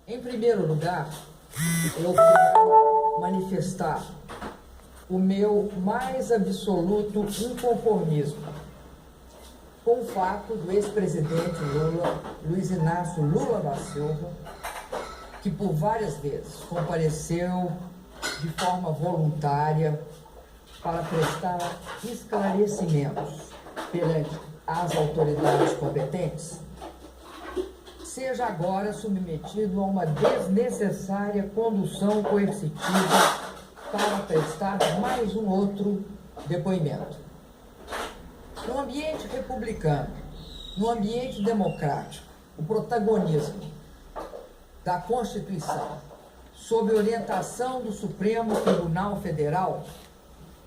Em primeiro lugar, eu quero manifestar o meu mais absoluto inconformismo com o fato do ex-presidente Lula, Luiz Inácio Lula da Silva, que por várias vezes compareceu de forma voluntária para prestar esclarecimentos perante as autoridades competentes, seja agora submetido a uma desnecessária condução coercitiva para prestar mais um outro depoimento. No ambiente republicano, no ambiente democrático, o protagonismo da Constituição, sob orientação do Supremo Tribunal Federal,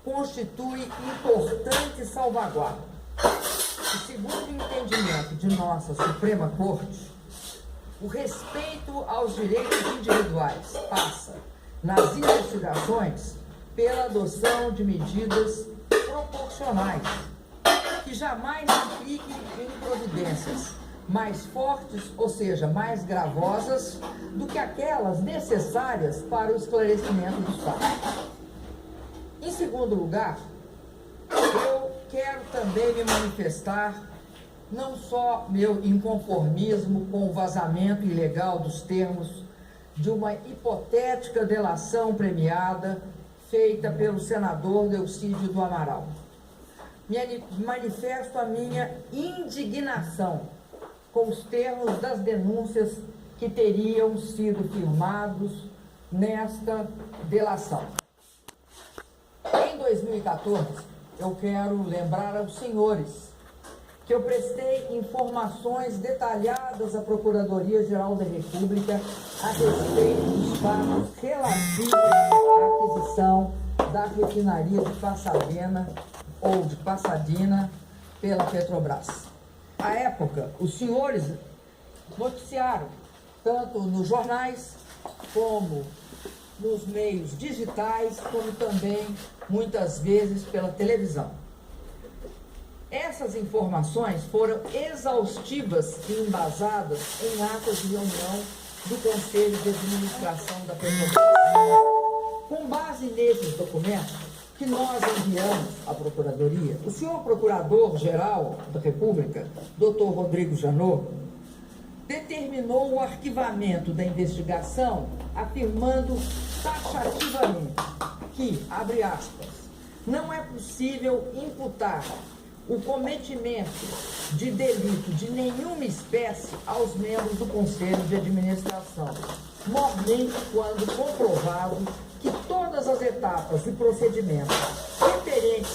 constitui importante salvaguarda. E segundo o entendimento de nossa Suprema Corte, o respeito aos direitos individuais passa, nas investigações, pela adoção de medidas proporcionais, que jamais impliquem em providências mais fortes, ou seja, mais gravosas, do que aquelas necessárias para o esclarecimento dos fatos. Em segundo lugar, eu quero também me manifestar não só meu inconformismo com o vazamento ilegal dos termos de uma hipotética delação premiada feita pelo senador Delcídio do Amaral. Manifesto a minha indignação com os termos das denúncias que teriam sido firmados nesta delação. Em 2014, eu quero lembrar aos senhores que eu prestei informações detalhadas à Procuradoria-Geral da República a respeito dos fatos relativos à aquisição da refinaria de Pasadena ou de Pasadena pela Petrobras. À época, os senhores noticiaram, tanto nos jornais como nos meios digitais, como também, muitas vezes, pela televisão. Essas informações foram exaustivas e embasadas em atas de reunião do Conselho de Administração da Petrobras. Com base nesses documentos que nós enviamos à Procuradoria, o senhor Procurador-Geral da República, Dr. Rodrigo Janot, determinou o arquivamento da investigação, afirmando taxativamente que, abre aspas, não é possível imputar o cometimento de delito de nenhuma espécie aos membros do Conselho de Administração, mormente quando comprovado que todas as etapas e procedimentos referentes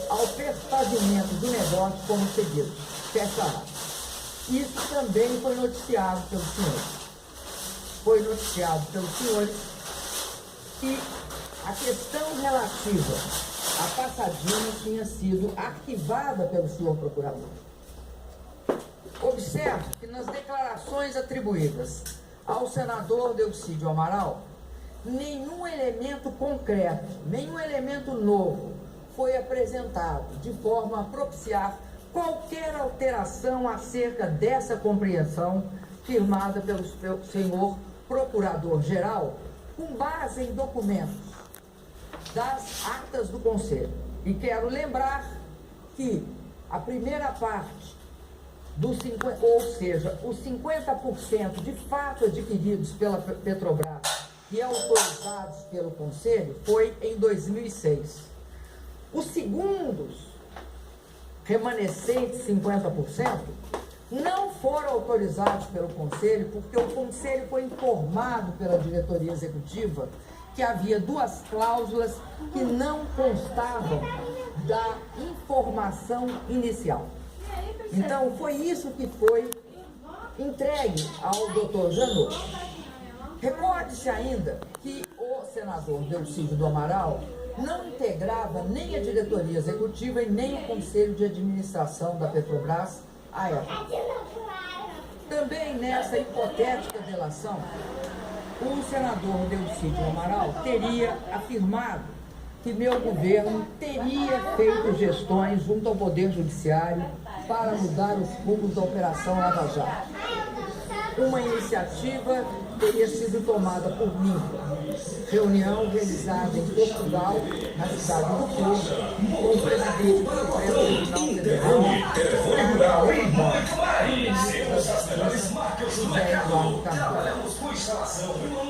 ao perfazimento do negócio foram seguidos. Fecha aspas. Isso também foi noticiado pelos senhores. Foi noticiado pelos senhores que a questão relativa a Pasadena tinha sido arquivada pelo senhor procurador. Observe que nas declarações atribuídas ao senador Delcídio Amaral, nenhum elemento concreto, nenhum elemento novo foi apresentado de forma a propiciar qualquer alteração acerca dessa compreensão firmada pelo senhor Procurador-Geral com base em documentos das atas do Conselho. E quero lembrar que a primeira parte, ou seja, os 50% de fato adquiridos pela Petrobras e autorizados pelo Conselho, foi em 2006. Os segundos remanescentes 50% não foram autorizados pelo Conselho, porque o Conselho foi informado pela diretoria executiva que havia duas cláusulas que não constavam da informação inicial. Então, foi isso que foi entregue ao doutor Janot. Recorde-se ainda que o senador Delcídio do Amaral não integrava nem a diretoria executiva e nem o Conselho de Administração da Petrobras à época. Também nessa hipotética delação, o senador Delcídio Amaral teria afirmado que meu governo teria feito gestões junto ao Poder Judiciário para mudar os rumos da Operação Lava Jato. Uma iniciativa teria sido tomada por mim. Reunião realizada em Portugal, na cidade do Porto, com o presidente do Supremo Tribunal Federal, José Eduardo Carvalho.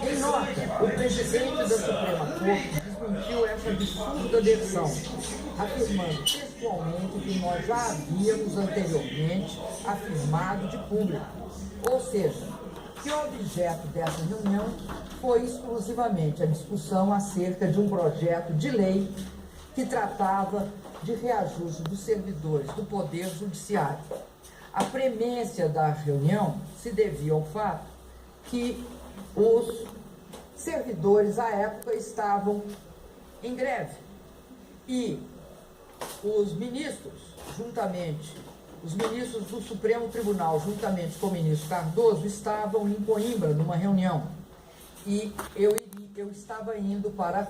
Em nota, o presidente da Suprema Corte desmentiu essa absurda versão, afirmando textualmente que nós já havíamos anteriormente afirmado de público, ou seja, que o objeto dessa reunião foi exclusivamente a discussão acerca de um projeto de lei que tratava de reajuste dos servidores do Poder Judiciário. A premência da reunião se devia ao fato que os servidores, à época, estavam em greve e os ministros do Supremo Tribunal, juntamente com o ministro Cardoso, estavam em Coimbra, numa reunião. E eu estava indo para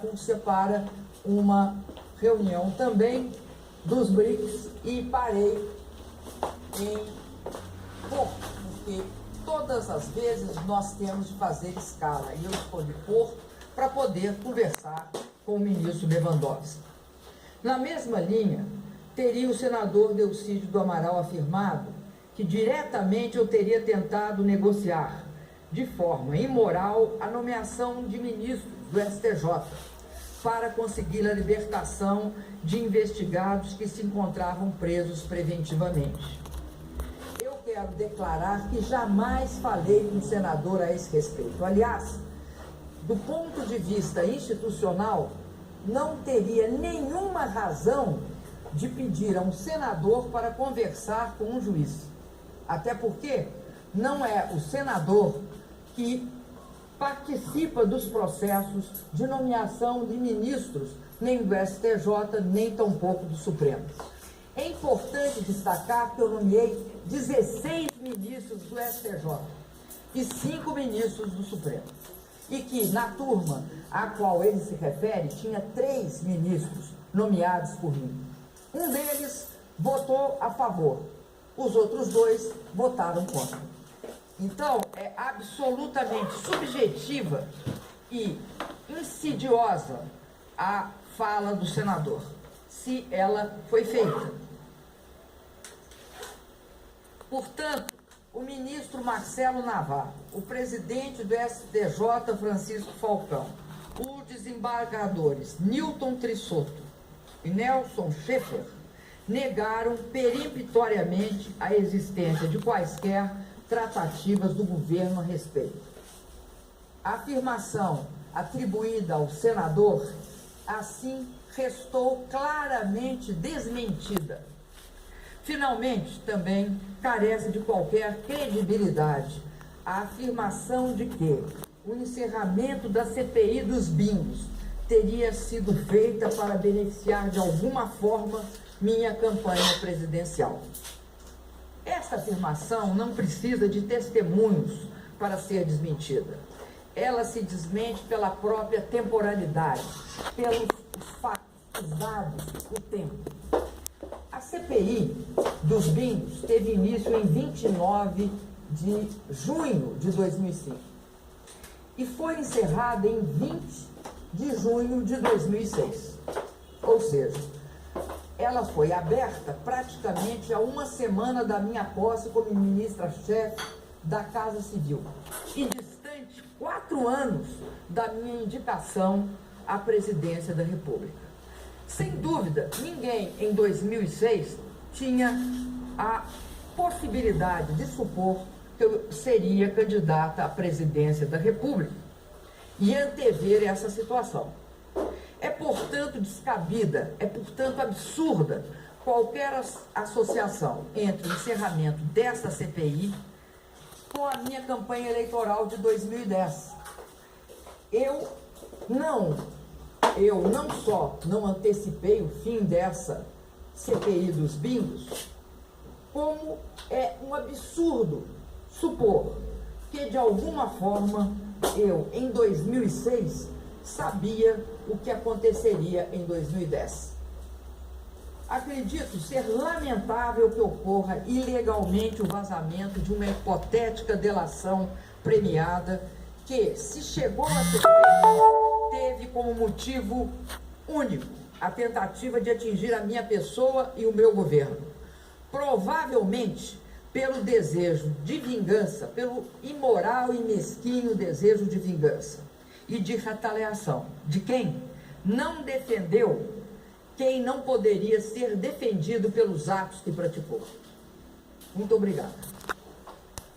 uma reunião também dos BRICS e parei em Porto, porque todas as vezes nós temos de fazer escala. E eu escolhi Porto para poder conversar com o ministro Lewandowski. Na mesma linha, teria o senador Delcídio do Amaral afirmado que diretamente eu teria tentado negociar de forma imoral a nomeação de ministros do STJ para conseguir a libertação de investigados que se encontravam presos preventivamente. Eu quero declarar que jamais falei com o senador a esse respeito. Aliás, do ponto de vista institucional, não teria nenhuma razão de pedir a um senador para conversar com um juiz. Até porque não é o senador que participa dos processos de nomeação de ministros, nem do STJ, nem tampouco do Supremo. É importante destacar que eu nomeei 16 ministros do STJ e 5 ministros do Supremo. E que, na turma a qual ele se refere, tinha 3 ministros nomeados por mim. Um deles votou a favor, os outros 2 votaram contra. Então, é absolutamente subjetiva e insidiosa a fala do senador, se ela foi feita. Portanto, o ministro Marcelo Navarro, o presidente do STJ, Francisco Falcão, os desembargadores Newton Trisotto e Nelson Schaeffer negaram peremptoriamente a existência de quaisquer tratativas do governo a respeito. A afirmação atribuída ao senador, assim, restou claramente desmentida. Finalmente, também carece de qualquer credibilidade a afirmação de que o encerramento da CPI dos bingos teria sido feita para beneficiar de alguma forma minha campanha presidencial. Esta afirmação não precisa de testemunhos para ser desmentida. Ela se desmente pela própria temporalidade, pelos fatos, os dados, o tempo. A CPI dos bingos teve início em 29 de junho de 2005 e foi encerrada em 20 de junho de 2006. Ou seja, ela foi aberta praticamente a uma semana da minha posse como ministra-chefe da Casa Civil e distante 4 anos da minha indicação à presidência da República. Sem dúvida, ninguém em 2006 tinha a possibilidade de supor que eu seria candidata à presidência da República e antever essa situação. É, portanto, descabida, é, portanto, absurda qualquer associação entre o encerramento desta CPI com a minha campanha eleitoral de 2010. Eu não só não antecipei o fim dessa CPI dos bingos, como é um absurdo supor que, de alguma forma, eu, em 2006, sabia o que aconteceria em 2010. Acredito ser lamentável que ocorra ilegalmente o vazamento de uma hipotética delação premiada que, se chegou a ser feito, teve como motivo único a tentativa de atingir a minha pessoa e o meu governo. Provavelmente pelo desejo de vingança, pelo imoral e mesquinho desejo de vingança e de retaliação. De quem não defendeu quem não poderia ser defendido pelos atos que praticou. Muito obrigado.